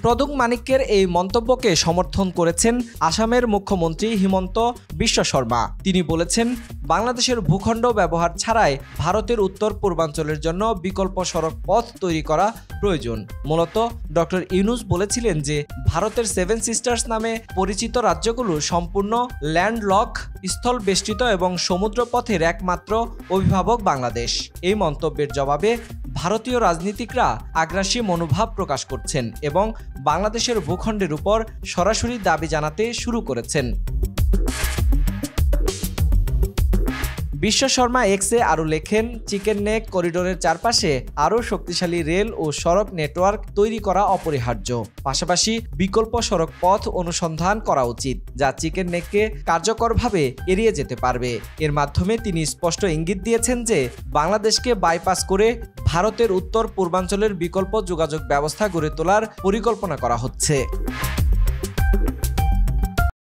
প্রদুং মানিক্যের এই মন্তব্যকে সমর্থন করেছেন আসামের মুখ্যমন্ত্রী হিমন্ত বিশ্ব শর্মা। তিনি বলেছেন, বাংলাদেশের ভূখণ্ড ব্যবহার ছাড়াই ভারতের উত্তর পূর্বাঞ্চলের জন্য বিকল্প সড়ক পথ তৈরি করা প্রয়োজন। মূলত ডক্টর ইউনূস বলেছিলেন যে ভারতের 7 সিস্টার্স নামে পরিচিত রাজ্যগুলো সম্পূর্ণ ল্যান্ডলক, স্থল বেষ্টিত এবং সমুদ্র পথের একমাত্র অভিভাবক বাংলাদেশ। এই মন্তব্যের জবাবে ভারতীয় রাজনীতিকরা আগ্রাসী মনোভাব প্রকাশ করছেন এবং বাংলাদেশের ভূখণ্ডের উপর সরাসরি দাবি জানাতে শুরু করেছেন। বিশ্ব শর্মা এক্সে আরও লেখেন, চিকেন নেক করিডোরের চারপাশে আরও শক্তিশালী রেল ও সড়ক নেটওয়ার্ক তৈরি করা অপরিহার্য। পাশাপাশি বিকল্প সড়ক পথ অনুসন্ধান করা উচিত, যা চিকেন নেককে কার্যকরভাবে এড়িয়ে যেতে পারবে। এর মাধ্যমে তিনি স্পষ্ট ইঙ্গিত দিয়েছেন যে বাংলাদেশকে বাইপাস করে ভারতের উত্তর পূর্বাঞ্চলের বিকল্প যোগাযোগ ব্যবস্থা গড়ে তোলার পরিকল্পনা করা হচ্ছে।